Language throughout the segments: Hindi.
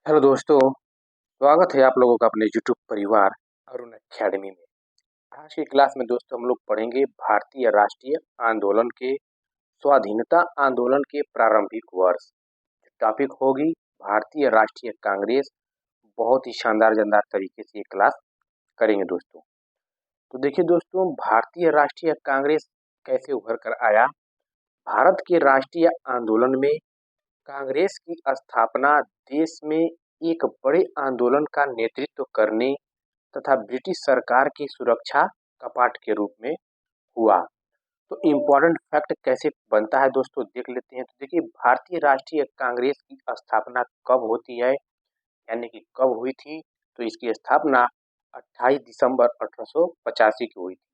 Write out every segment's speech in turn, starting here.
हेलो दोस्तों, स्वागत है आप लोगों का अपने यूट्यूब परिवार अरुण अकेडमी में। आज की क्लास में दोस्तों हम लोग पढ़ेंगे भारतीय राष्ट्रीय आंदोलन के स्वाधीनता आंदोलन के प्रारंभिक वर्ष। टॉपिक होगी भारतीय राष्ट्रीय कांग्रेस। बहुत ही शानदार तरीके से ये क्लास करेंगे दोस्तों। तो देखिए दोस्तों, भारतीय राष्ट्रीय कांग्रेस कैसे उभर कर आया। भारत के राष्ट्रीय आंदोलन में कांग्रेस की स्थापना देश में एक बड़े आंदोलन का नेतृत्व करने तथा ब्रिटिश सरकार की सुरक्षा कपाट के रूप में हुआ। तो इम्पोर्टेंट फैक्ट कैसे बनता है दोस्तों देख लेते हैं। तो देखिए, भारतीय राष्ट्रीय कांग्रेस की स्थापना कब होती है, यानी कि कब हुई थी। तो इसकी स्थापना 28 दिसंबर 1885 की हुई थी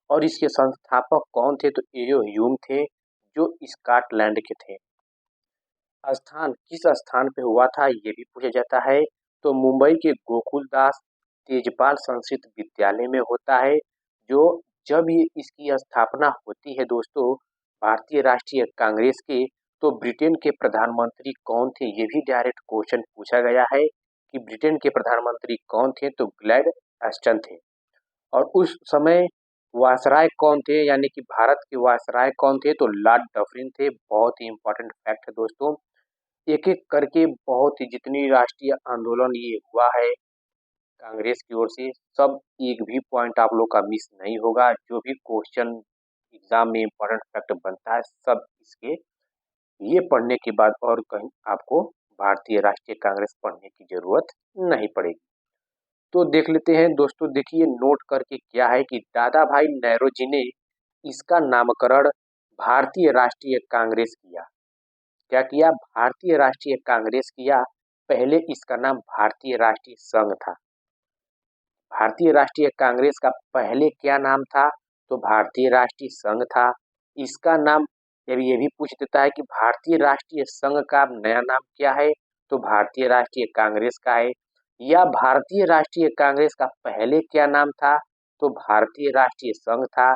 और इसके संस्थापक कौन थे। तो एयो ह्यूम थे जो स्कॉटलैंड के थे। स्थान किस स्थान पे हुआ था ये भी पूछा जाता है। तो मुंबई के गोकुलदास तेजपाल संस्कृत विद्यालय में होता है। जो जब ये इसकी स्थापना होती है दोस्तों भारतीय राष्ट्रीय कांग्रेस के, तो ब्रिटेन के प्रधानमंत्री कौन थे ये भी डायरेक्ट क्वेश्चन पूछा गया है कि ब्रिटेन के प्रधानमंत्री कौन थे। तो ग्लैड एस्टन थे। और उस समय वायसराय कौन थे, यानी कि भारत के वायसराय कौन थे। तो लॉर्ड डफरिन थे। बहुत ही इंपॉर्टेंट फैक्ट है दोस्तों। एक एक करके बहुत ही जितनी राष्ट्रीय आंदोलन ये हुआ है कांग्रेस की ओर से, सब एक भी पॉइंट आप लोग का मिस नहीं होगा। जो भी क्वेश्चन एग्जाम में इम्पोर्टेंट फैक्ट बनता है सब इसके ये पढ़ने के बाद और कहीं आपको भारतीय राष्ट्रीय कांग्रेस पढ़ने की जरूरत नहीं पड़ेगी। तो देख लेते हैं दोस्तों। देखिए नोट करके क्या है कि दादा भाई नेहरू ने इसका नामकरण भारतीय राष्ट्रीय कांग्रेस किया। क्या किया? भारतीय राष्ट्रीय कांग्रेस किया। पहले इसका नाम भारतीय राष्ट्रीय संघ था। भारतीय राष्ट्रीय कांग्रेस का पहले क्या नाम था? तो भारतीय राष्ट्रीय संघ था। इसका नाम ये भी पूछ देता है कि भारतीय राष्ट्रीय संघ का नया नाम क्या है। तो भारतीय राष्ट्रीय कांग्रेस का है। या भारतीय राष्ट्रीय कांग्रेस का पहले क्या नाम था? तो भारतीय राष्ट्रीय संघ था।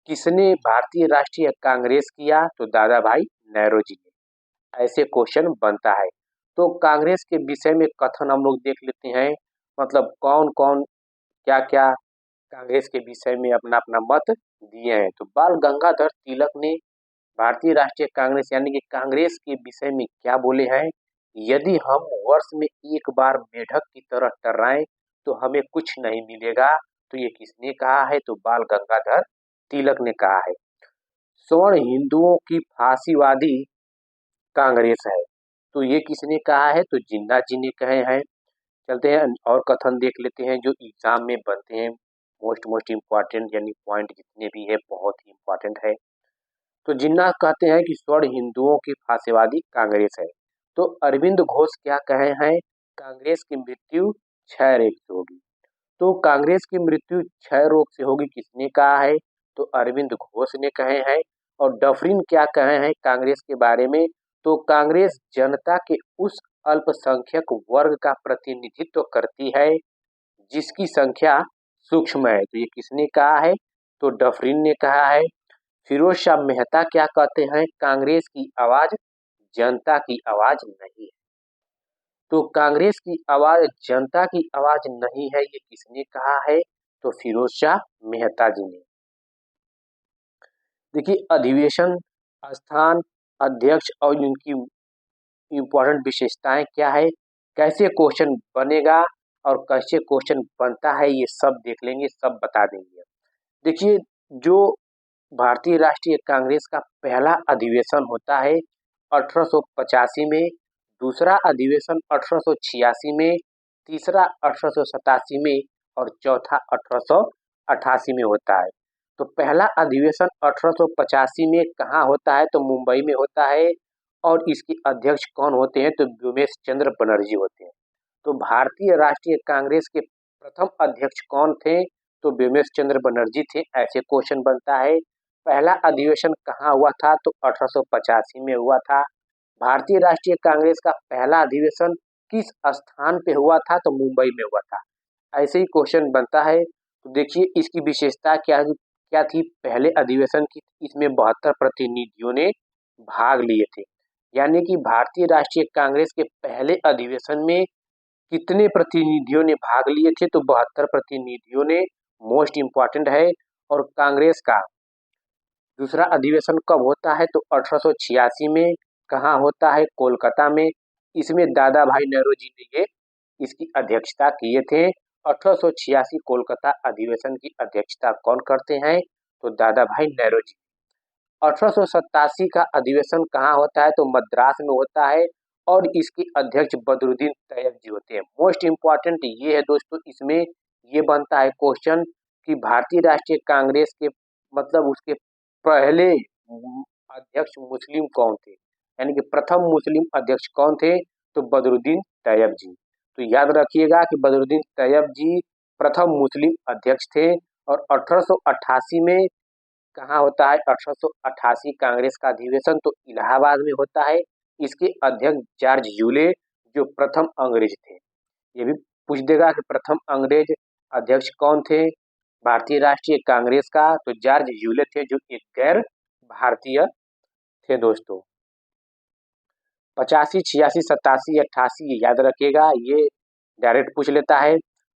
किसने भारतीय राष्ट्रीय कांग्रेस किया? तो दादा भाई नेहरू जी ने। ऐसे क्वेश्चन बनता है। तो कांग्रेस के विषय में कथन हम लोग देख लेते हैं। मतलब कौन कौन क्या क्या कांग्रेस के विषय में अपना अपना मत दिए हैं। तो बाल गंगाधर तिलक ने भारतीय राष्ट्रीय कांग्रेस यानी कि कांग्रेस के विषय में क्या बोले हैं। यदि हम वर्ष में एक बार मेढक की तरह टर्राएं तो हमें कुछ नहीं मिलेगा। तो ये किसने कहा है? तो बाल गंगाधर तिलक ने कहा है। स्वर्ण हिंदुओं की फांसीवादी कांग्रेस है। तो ये किसने कहा है? तो जिन्ना जी ने कहे हैं। चलते हैं और कथन देख लेते हैं जो एग्जाम में बनते हैं। मोस्ट इम्पॉर्टेंट यानी पॉइंट जितने भी है बहुत ही इम्पॉर्टेंट है। तो जिन्ना कहते हैं कि स्वर्ण हिंदुओं की फांसीवादी कांग्रेस है। तो अरविंद घोष क्या कहे हैं? कांग्रेस की मृत्यु क्षय रोग से होगी। तो कांग्रेस की मृत्यु क्षय रोग से होगी किसने कहा है? तो अरविंद घोष ने कहे हैं। और डफरिन क्या कहे हैं कांग्रेस के बारे में? तो कांग्रेस जनता के उस अल्पसंख्यक वर्ग का प्रतिनिधित्व करती है जिसकी संख्या सूक्ष्म है। तो ये किसने कहा है? तो डफरिन ने कहा है। फिरोज शाह मेहता क्या कहते हैं? कांग्रेस की आवाज जनता की आवाज नहीं है। तो कांग्रेस की आवाज जनता की आवाज नहीं है ये किसने कहा है? तो फिरोज शाह मेहता जी ने। देखिए अधिवेशन स्थान अध्यक्ष और इनकी इम्पोर्टेंट विशेषताएं क्या है, कैसे क्वेश्चन बनेगा और कैसे क्वेश्चन बनता है ये सब देख लेंगे, सब बता देंगे। देखिए जो भारतीय राष्ट्रीय कांग्रेस का पहला अधिवेशन होता है 1885 में, दूसरा अधिवेशन 1886 में, तीसरा 1887 में और चौथा 1888 में होता है। तो पहला अधिवेशन 1885 में कहाँ होता है? तो मुंबई में होता है। और इसके अध्यक्ष कौन होते हैं? तो व्योमेश चंद्र बनर्जी होते हैं। तो भारतीय राष्ट्रीय कांग्रेस के प्रथम अध्यक्ष कौन थे? तो व्योमेश चंद्र बनर्जी थे। ऐसे क्वेश्चन बनता है। पहला अधिवेशन कहाँ हुआ था? तो 1885 में हुआ था। भारतीय राष्ट्रीय कांग्रेस का पहला अधिवेशन किस स्थान पे हुआ था? तो मुंबई में हुआ था। ऐसे ही क्वेश्चन बनता है। तो देखिए इसकी विशेषता क्या थी पहले अधिवेशन की? इसमें 72 प्रतिनिधियों ने भाग लिए थे। यानी कि भारतीय राष्ट्रीय कांग्रेस के पहले अधिवेशन में कितने प्रतिनिधियों ने भाग लिए थे, तो 72 प्रतिनिधियों ने, मोस्ट इम्पॉर्टेंट है। और कांग्रेस का दूसरा अधिवेशन कब होता है, तो 1886 में। कहाँ होता है, कोलकाता में। इसमें दादा भाई नेहरू जी ने इसकी अध्यक्षता किए थे। 1886 कोलकाता अधिवेशन की अध्यक्षता कौन करते हैं, तो दादा भाई नेहरू जी। 1887 का अधिवेशन कहाँ होता है, तो मद्रास में होता है और इसके अध्यक्ष बदरुद्दीन तैयब जी होते हैं। मोस्ट इम्पॉर्टेंट ये है दोस्तों, इसमें ये बनता है क्वेश्चन कि भारतीय राष्ट्रीय कांग्रेस के मतलब उसके पहले अध्यक्ष मुस्लिम कौन थे, यानी कि प्रथम मुस्लिम अध्यक्ष कौन थे, तो बदरुद्दीन तैयब जी। तो याद रखिएगा कि बदरुद्दीन तैयब जी प्रथम मुस्लिम अध्यक्ष थे। और 1888 में कहाँ होता है, 1888 कांग्रेस का अधिवेशन तो इलाहाबाद में होता है। इसके अध्यक्ष जॉर्ज यूले जो प्रथम अंग्रेज थे। ये भी पूछ देगा कि प्रथम अंग्रेज अध्यक्ष कौन थे भारतीय राष्ट्रीय कांग्रेस का, तो जॉर्ज यूले थे जो एक गैर भारतीय थे दोस्तों। 85, 86, 87, 88 याद रखिएगा, ये डायरेक्ट पूछ लेता है।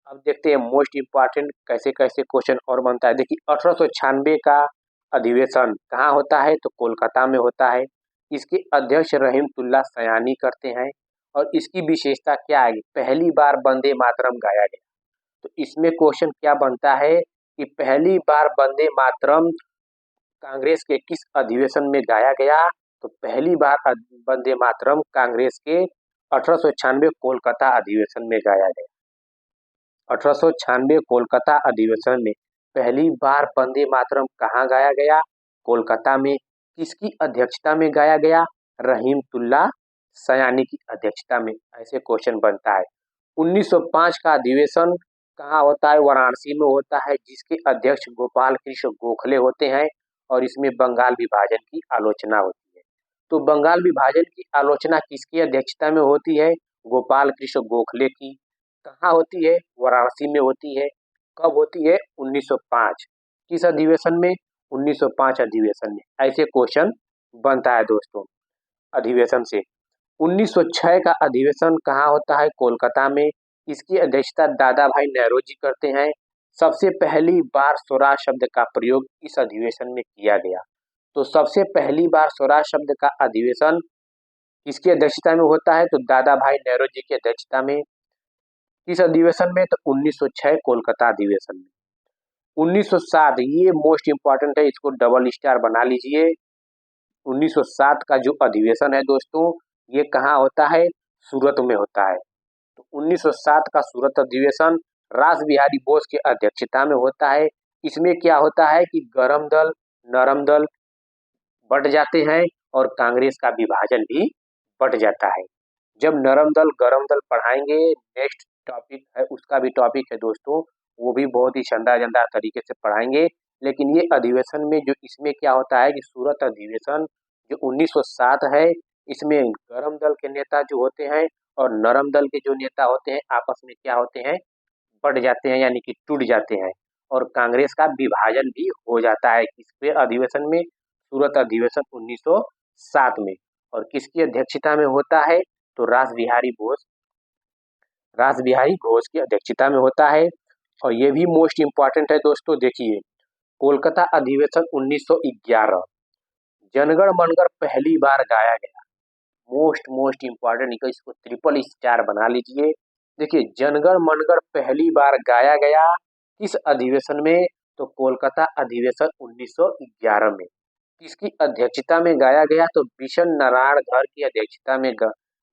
अब देखते हैं मोस्ट इम्पॉर्टेंट कैसे कैसे क्वेश्चन और बनता है। देखिए 1896 का अधिवेशन कहाँ होता है, तो कोलकाता में होता है। इसके अध्यक्ष रहीमतुल्लाह सयानी करते हैं। और इसकी विशेषता क्या है, पहली बार वंदे मातरम गाया गया। तो इसमें क्वेश्चन क्या बनता है कि पहली बार वंदे मातरम कांग्रेस के किस अधिवेशन में गाया गया, तो पहली बार वंदे मातरम कांग्रेस के 1896 कोलकाता अधिवेशन में गाया गया। 1896 कोलकाता अधिवेशन में पहली बार वंदे मातरम कहाँ गाया गया, कोलकाता में। किसकी अध्यक्षता में गाया गया, रहीमतुल्लाह सयानी की अध्यक्षता में। ऐसे क्वेश्चन बनता है। 1905 का अधिवेशन कहाँ होता है, वाराणसी में होता है, जिसके अध्यक्ष गोपाल कृष्ण गोखले होते हैं। और इसमें बंगाल विभाजन की आलोचना होती है। तो बंगाल विभाजन की आलोचना किसकी अध्यक्षता में होती है, गोपाल कृष्ण गोखले की। कहाँ होती है, वाराणसी में होती है। कब होती है, 1905। किस अधिवेशन में, 1905 अधिवेशन में। ऐसे क्वेश्चन बनता है दोस्तों अधिवेशन से। 1906 का अधिवेशन कहाँ होता है, कोलकाता में। इसकी अध्यक्षता दादा भाई नेहरू जी करते हैं। सबसे पहली बार स्वराज शब्द का प्रयोग इस अधिवेशन में किया गया। तो सबसे पहली बार स्वराज शब्द का अधिवेशन किसकी अध्यक्षता में होता है, तो दादा भाई नेहरू जी की अध्यक्षता में। किस अधिवेशन में, तो 1906 कोलकाता अधिवेशन में। 1907 ये मोस्ट इम्पॉर्टेंट है, इसको डबल स्टार बना लीजिए। 1907 का जो अधिवेशन है दोस्तों, ये कहाँ होता है, सूरत में होता है। तो 1907 का सूरत अधिवेशन रास बिहारी बोस की अध्यक्षता में होता है। इसमें क्या होता है कि गरम दल नरम दल बट जाते हैं और कांग्रेस का विभाजन भी बट जाता है। जब नरम दल गरम दल पढ़ाएंगे, नेक्स्ट टॉपिक है उसका भी टॉपिक है दोस्तों, वो भी बहुत ही शानदार तरीके से पढ़ाएंगे। लेकिन ये अधिवेशन में जो इसमें क्या होता है कि सूरत अधिवेशन जो 1907 है, इसमें गरम दल के नेता जो होते हैं और नरम दल के जो नेता होते हैं आपस में क्या होते हैं, बट जाते हैं, यानी कि टूट जाते हैं। और कांग्रेस का विभाजन भी हो जाता है किसके अधिवेशन में, सूरत अधिवेशन 1907 में। और किसकी अध्यक्षता में होता है, तो रास बिहारी घोष की अध्यक्षता में होता है। और ये भी मोस्ट इम्पॉर्टेंट है दोस्तों, देखिए कोलकाता अधिवेशन 1911 जनगण मनगढ़ पहली बार गाया गया। मोस्ट इम्पॉर्टेंट, इसको ट्रिपल स्टार बना लीजिए। देखिए जनगण मनगढ़ पहली बार गाया गया किस अधिवेशन में, तो कोलकाता अधिवेशन 1911 में। किसकी अध्यक्षता में गाया गया, तो बिशन नारायण धर की अध्यक्षता में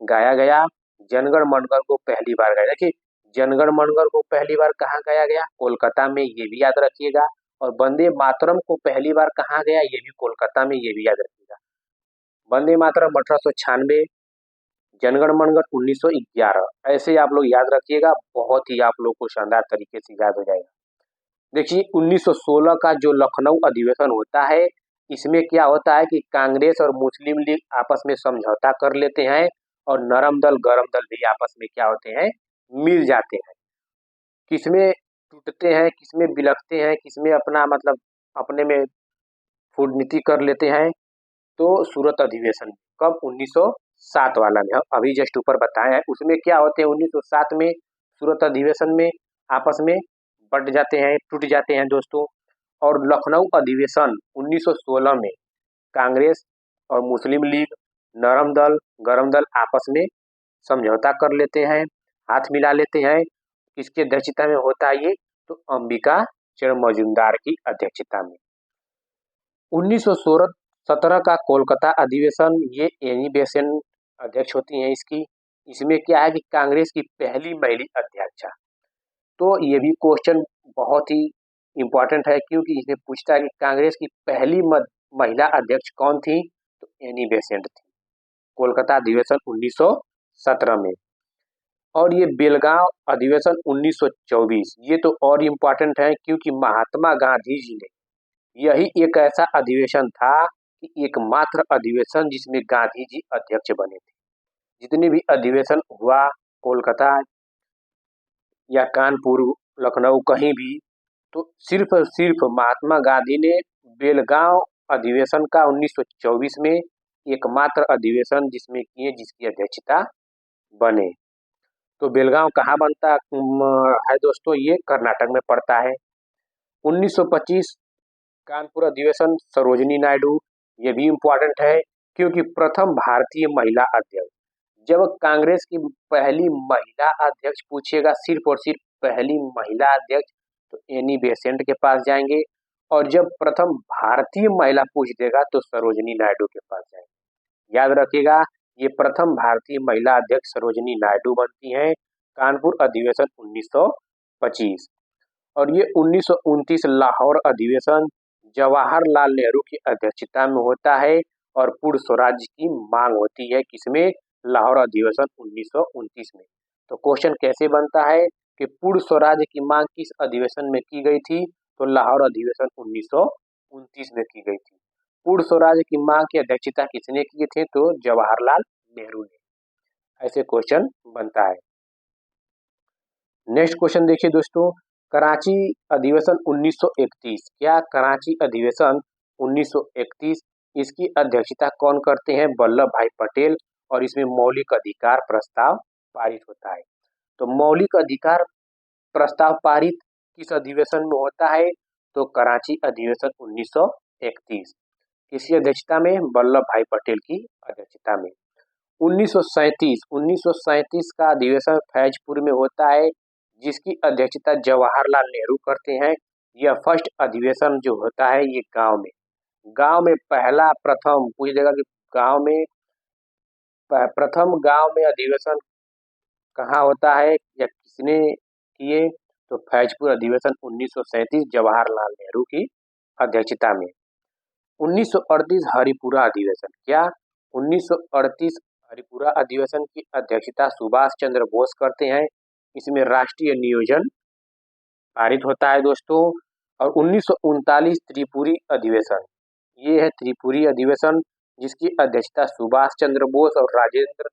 गाया गया। जनगण मनगढ़ को पहली बार गाया, देखिए जनगण मनगढ़ को पहली बार कहाँ गाया गया, कोलकाता में, ये भी याद रखिएगा। और वंदे मातरम को पहली बार कहाँ गया, ये भी कोलकाता में, ये भी याद रखिएगा। वंदे मातरम 1896, जनगण मनगढ़ 1911, ऐसे आप लोग याद रखिएगा, बहुत ही आप लोग को शानदार तरीके से याद हो जाएगा। देखिए 1916 का जो लखनऊ अधिवेशन होता है, इसमें क्या होता है कि कांग्रेस और मुस्लिम लीग आपस में समझौता कर लेते हैं और नरम दल गरम दल भी आपस में क्या होते हैं, मिल जाते हैं। किसमें टूटते हैं, किसमें बिलखते हैं, किसमें अपना मतलब अपने में कूटनीति कर लेते हैं, तो सूरत अधिवेशन। कब? 1907 वाला में, हम अभी जस्ट ऊपर बताए हैं। उसमें क्या होते हैं, 1907 में सूरत अधिवेशन में आपस में बट जाते हैं, टूट जाते हैं दोस्तों। और लखनऊ अधिवेशन 1916 में कांग्रेस और मुस्लिम लीग, नरम दल, गरम दल आपस में समझौता कर लेते हैं, हाथ मिला लेते हैं। किसकी अध्यक्षता में होता है ये? तो अंबिका चरण मजूमदार की अध्यक्षता में। 1917 का कोलकाता अधिवेशन, ये एनी बेसेंट अध्यक्ष होती हैं इसकी। इसमें क्या है कि कांग्रेस की पहली महिला अध्यक्षा। तो ये भी क्वेश्चन बहुत ही इम्पोर्टेंट है, क्योंकि इसमें पूछता है कि कांग्रेस की पहली महिला अध्यक्ष कौन थी? तो एनी बेसेंट थी, कोलकाता अधिवेशन 1917 में। और ये बेलगांव अधिवेशन 1924, ये तो और इम्पोर्टेंट है, क्योंकि महात्मा गांधी जी ने, यही एक ऐसा अधिवेशन था कि एकमात्र अधिवेशन जिसमें गांधी जी अध्यक्ष बने थे। जितने भी अधिवेशन हुआ कोलकाता या कानपुर, लखनऊ, कहीं भी, तो सिर्फ और सिर्फ महात्मा गांधी ने बेलगांव अधिवेशन का 1924 में एकमात्र अधिवेशन जिसमें किए, जिसकी अध्यक्षता बने। तो बेलगांव कहाँ बनता है दोस्तों? ये कर्नाटक में पड़ता है। 1925 कानपुर अधिवेशन, सरोजिनी नायडू, ये भी इम्पोर्टेंट है, क्योंकि प्रथम भारतीय महिला अध्यक्ष। जब कांग्रेस की पहली महिला अध्यक्ष पूछेगा, सिर्फ और सिर्फ पहली महिला अध्यक्ष, तो एनी बेसेंट के पास जाएंगे। और जब प्रथम भारतीय महिला पूछ देगा तो सरोजिनी नायडू के पास जाएंगे। याद रखिएगा, ये प्रथम भारतीय महिला अध्यक्ष सरोजिनी नायडू बनती हैं, कानपुर अधिवेशन 1925। और ये 1929 लाहौर अधिवेशन जवाहरलाल नेहरू की अध्यक्षता में होता है, और पूर्ण स्वराज की मांग होती है किसमें? लाहौर अधिवेशन 1929 में। तो क्वेश्चन कैसे बनता है कि पूर्ण स्वराज की मांग किस अधिवेशन में की गई थी? तो लाहौर अधिवेशन 1929 में की गई थी। पूर्ण स्वराज की मांग की अध्यक्षता किसने की थी? तो जवाहरलाल नेहरू ने। ऐसे क्वेश्चन बनता है। नेक्स्ट क्वेश्चन देखिए दोस्तों, कराची अधिवेशन 1931। क्या कराची अधिवेशन 1931, इसकी अध्यक्षता कौन करते हैं? वल्लभ भाई पटेल। और इसमें मौलिक अधिकार प्रस्ताव पारित होता है। तो मौलिक अधिकार प्रस्ताव पारित किस अधिवेशन में होता है? तो कराची अधिवेशन 1931। किसकी अध्यक्षता में? वल्लभ भाई पटेल की अध्यक्षता में। 1937 का अधिवेशन फैजपुर में होता है, जिसकी अध्यक्षता जवाहरलाल नेहरू करते हैं। यह फर्स्ट अधिवेशन जो होता है ये गांव में पहला प्रथम पूछ देगा कि गांव में प्रथम गांव में अधिवेशन कहाँ होता है या किसने किए? तो फैजपुर अधिवेशन 1937 जवाहरलाल नेहरू की अध्यक्षता में। 1938 हरिपुरा अधिवेशन। क्या? 1938 हरिपुरा अधिवेशन की अध्यक्षता सुभाष चंद्र बोस करते हैं। इसमें राष्ट्रीय नियोजन पारित होता है दोस्तों। और 1939 त्रिपुरी अधिवेशन, ये है त्रिपुरी अधिवेशन, जिसकी अध्यक्षता सुभाष चंद्र बोस और राजेंद्र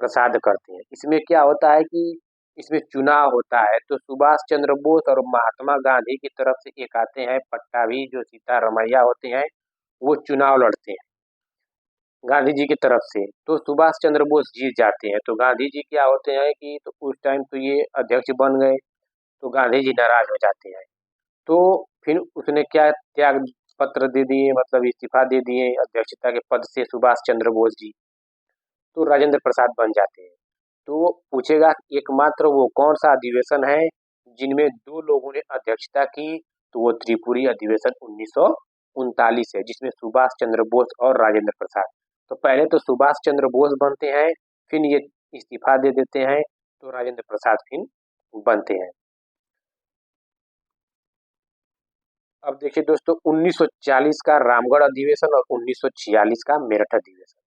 प्रसाद करते हैं। इसमें क्या होता है कि इसमें चुनाव होता है, तो सुभाष चंद्र बोस और महात्मा गांधी की तरफ से एक आते हैं पट्टाभी, जो सीतारमैया होते हैं, वो चुनाव लड़ते हैं गांधी जी की तरफ से। तो सुभाष चंद्र बोस जीत जाते हैं, तो गांधी जी क्या होते हैं कि तो उस टाइम तो ये अध्यक्ष बन गए, तो गांधी जी नाराज हो जाते हैं। तो फिर उसने क्या त्याग पत्र दे दिए, मतलब इस्तीफा दे दिए अध्यक्षता के पद से सुभाष चंद्र बोस जी। तो राजेंद्र प्रसाद बन जाते हैं। तो वो पूछेगा एकमात्र वो कौन सा अधिवेशन है जिनमें दो लोगों ने अध्यक्षता की? तो वो त्रिपुरी अधिवेशन 1939 है, जिसमें सुभाष चंद्र बोस और राजेंद्र प्रसाद। तो पहले तो सुभाष चंद्र बोस बनते हैं, फिर ये इस्तीफा दे देते हैं, तो राजेंद्र प्रसाद फिर बनते हैं। अब देखिए दोस्तों, 1940 का रामगढ़ अधिवेशन और 1946 का मेरठ अधिवेशन।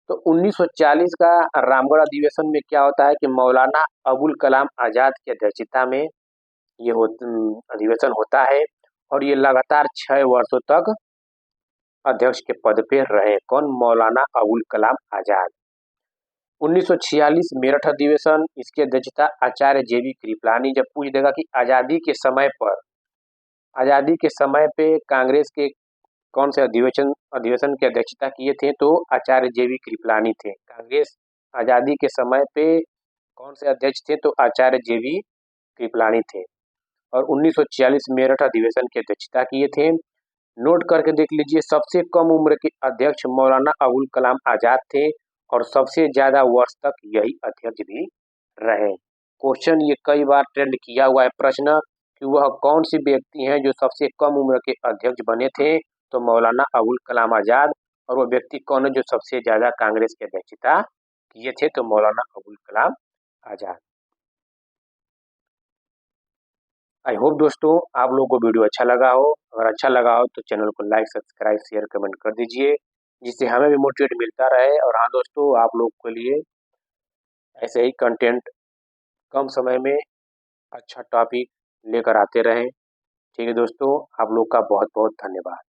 तो 1940 का रामगढ़ अधिवेशन में क्या होता है कि मौलाना अबुल कलाम आजाद की अध्यक्षता में ये अधिवेशन होता है, और ये लगातार 6 वर्षों तक अध्यक्ष के पद पे रहे। कौन? मौलाना अबुल कलाम आजाद। 1946 मेरठ अधिवेशन, इसकी अध्यक्षता आचार्य जेबी कृपलानी। जब पूछ देगा कि आजादी के समय पे कांग्रेस के कौन से अधिवेशन अधिवेशन की अध्यक्षता किए थे? तो आचार्य JV कृपलानी थे। कांग्रेस आज़ादी के समय पे कौन से अध्यक्ष थे? तो आचार्य JV कृपलानी थे। और 1946 मेरठ अधिवेशन की अध्यक्षता किए थे। नोट करके देख लीजिए, सबसे कम उम्र के अध्यक्ष मौलाना अबुल कलाम आजाद थे और सबसे ज्यादा वर्ष तक यही अध्यक्ष भी रहे। क्वेश्चन ये कई बार ट्रेंड किया हुआ है प्रश्न कि वह कौन सी व्यक्ति हैं जो सबसे कम उम्र के अध्यक्ष बने थे? तो मौलाना अबुल कलाम आजाद। और वह व्यक्ति कौन है जो सबसे ज्यादा कांग्रेस की अध्यक्षता किए थे? तो मौलाना अबुल कलाम आजाद। आई होप दोस्तों आप लोगों को वीडियो अच्छा लगा हो। अगर अच्छा लगा हो तो चैनल को लाइक, सब्सक्राइब, शेयर, कमेंट कर दीजिए, जिससे हमें भी मोटिवेट मिलता रहे। और हाँ दोस्तों, आप लोगों के लिए ऐसे ही कंटेंट कम समय में अच्छा टॉपिक लेकर आते रहें। ठीक है दोस्तों, आप लोग का बहुत बहुत धन्यवाद।